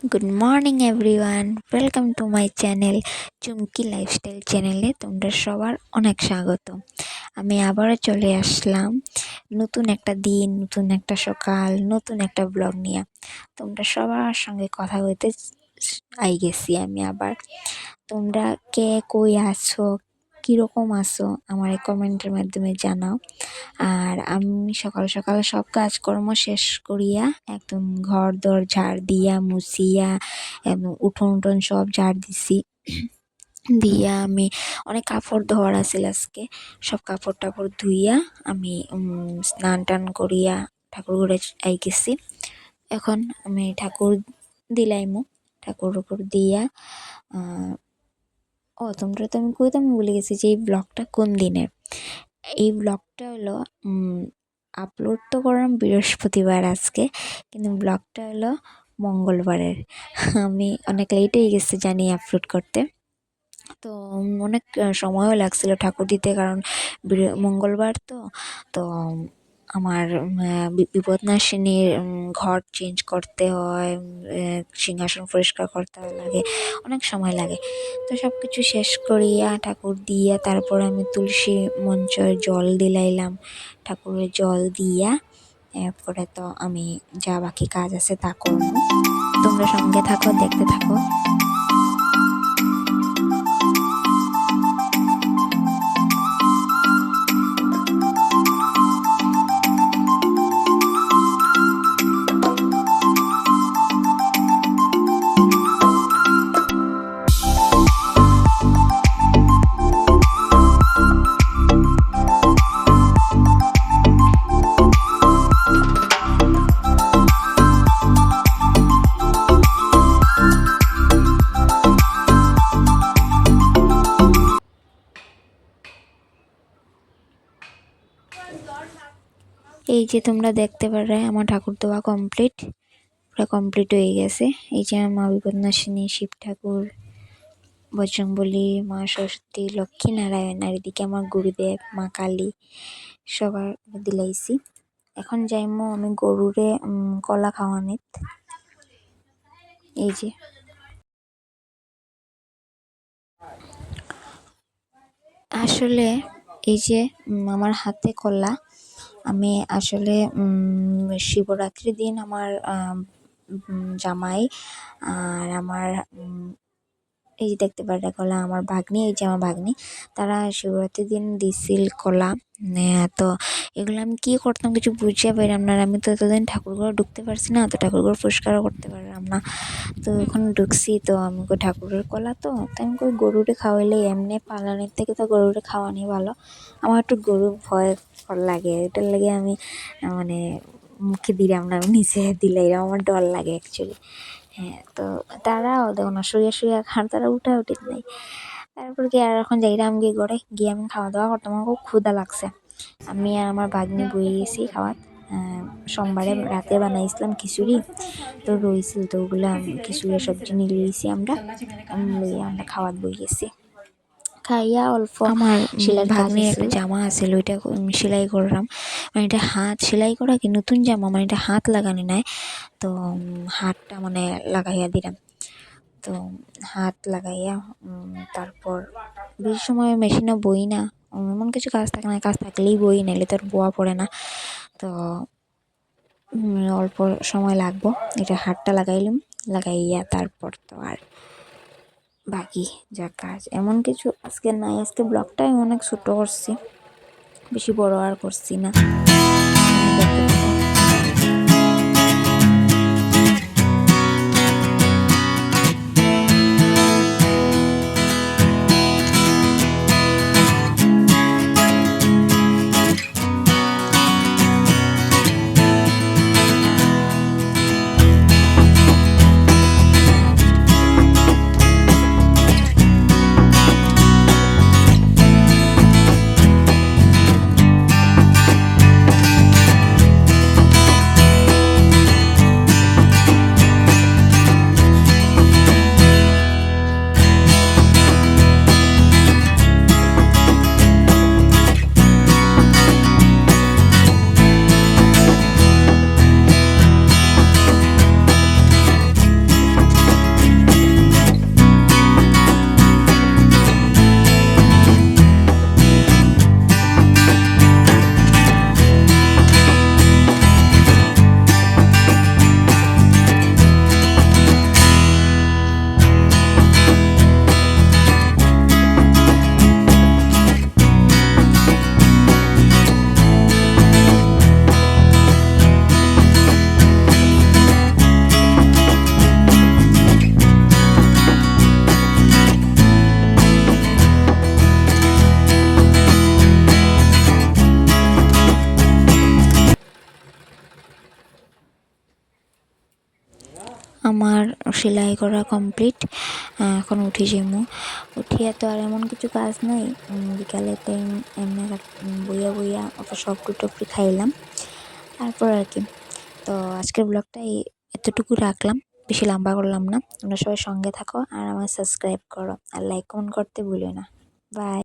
Good morning everyone, welcome to my channel Chumki lifestyle চ্যানেলে তোমরা সবার অনেক স্বাগত। আমি আবারও চলে আসলাম নতুন একটা দিন, নতুন একটা সকাল, নতুন একটা ব্লগ নিয়ে তোমরা সবার সঙ্গে কথা বলতে গেছি আমি আবার। তোমরা কে কই আছো, কীরকম আছো আমার এই কমেন্টের মাধ্যমে জানাও। আর আমি সকাল সকাল সব কাজকর্ম শেষ করিয়া একদম ঘর দর ঝাড় দিয়া মুছিয়া এবং উঠোন সব ঝাড় দিছি। দিয়া আমি অনেক কাপড় ধোয়ার আছিল আজকে, সব কাপড় টাপড় ধুইয়া আমি স্নান টান করিয়া ঠাকুর ঘরে গেছি। এখন আমি ঠাকুর দিলাইমু, ঠাকুর উপর দিয়া তোমরা তো আমি কইতাম ভুলে গেছি যে এই ব্লগটা কোন দিনের। এই ব্লগটা হলো আপলোড তো করলাম বৃহস্পতিবার আজকে, কিন্তু ব্লগটা হলো মঙ্গলবারের। আমি অনেক লেট হয়ে গেছি জানি আপলোড করতে, তো অনেক সময়ও লাগছিল ঠাকুর দিতে, কারণ মঙ্গলবার তো তো আমার বিপদনাশিনীর ঘর চেঞ্জ করতে হয়, সিংহাসন পরিষ্কার করতে লাগে, অনেক সময় লাগে। তো সব কিছু শেষ করিয়া ঠাকুর দিয়া তারপর আমি তুলসী মঞ্চে জল দিলাইলাম, ঠাকুরের জল দিয়া এরপরে তো আমি যা বাকি কাজ আছে তা করবো। তোমরা সঙ্গে থাকো, দেখতে থাকো। এই যে তোমরা দেখতে পারে আমার ঠাকুর দেওয়া কমপ্লিট, পুরো কমপ্লিট হয়ে গেছে। এই যে আমার মা বিপদনাশিনী, শিব ঠাকুর, বজরংবলী, মা সরস্বতী, লক্ষ্মী নারায়ণ, আর এদিকে আমার গুরুদেব, মা কালী, সবার দিলাইছি। এখন যাইমো আমি গরুরে কলা খাওয়ানিত। এই যে আসলে এই যে আমার হাতে কলা, আমি আসলে শিবরাত্রির দিন আমার জামাই আর আমার এই যে দেখতে পারে কলা, আমার ভাগ্নি, এই যে আমার ভাগ্নি, তারা শিবরাত্রির দিন দিছিল কলা। তো এগুলো আমি কী করতাম কিছু বুঝিয়ে পাইলাম না, আমি তো এতদিন ঠাকুরঘর ঢুকতে পারছি না, তো ঠাকুরঘর পরিষ্কারও করতে পারলাম না। তো এখন ঢুকছি, তো আমি ঠাকুরের কলা, তো আমি গরুরে খাওয়াইলে এমনি পালানির থেকে তো গরুরে খাওয়ানি ভালো। আমার একটু গরু ভয় লাগে, এটার লাগে আমি মানে মুখে দিলাম না, আমি নিচে দিলে আমার ডর লাগে অ্যাকচুয়ালি। হ্যাঁ, তো তারাও দেখো না শুয়ে শুয়ে খান, তারা উঠা উঠিত নাই। তারপর কি আর এখন যাইলাম গিয়ে ঘরে গিয়ে আমি খাওয়া দাওয়া করতাম, আমার খুব ক্ষুধা লাগছে। আমি আর আমার ভাগ্নি বই গেছি খাওয়াত। সোমবারে রাতে বানাইছিলাম খিচুড়ি, তো রইছিল, তো ওগুলো খিচুড়ি সবজি নিয়ে লইছি আমরা, লইয়া আমরা খাওয়াত বই গেছি। খাইয়া অল্প আমার ভাগ্নির একটা জামা আছিল, ওইটা সেলাই করলাম। মানে এটা হাত সেলাই করা কি নতুন জামা, মানে এটা হাত লাগানি নাই, তো হাতটা মানে লাগাইয়া দিলাম। তো হাত লাগাইয়া তারপর বেশি সময় মেশিনও বই না, এমন কিছু কাজ থাকে না, কাজ থাকলেই বই, নাইলে তো আর বোয়া পড়ে না। তো অল্প সময় লাগবো, এটা হাতটা লাগাইলাম, লাগাইয়া তারপর তো আর বাকি যা কাজ এমন কিছু আজকে নাই। আজকে ব্লগটা আমি অনেক ছোটো করছি, বেশি বড় আর করছি না। আমার সেলাই করা কমপ্লিট। এখন উঠি যাইমু। উঠিয়া তো আর এমন কিছু কাজ নাই। বিকালে টাইম এমনি বইয়া বইয়া ওটা সফট টফরি খাইলাম। তারপর আর কি। তো আজকের ব্লগটা এতটুকু রাখলাম, বেশি লম্বা করলাম না। তোমরা সবাই সঙ্গে থাকো আর আমার সাবস্ক্রাইব করো আর লাইক কমেন্ট করতে ভুলো না। বাই।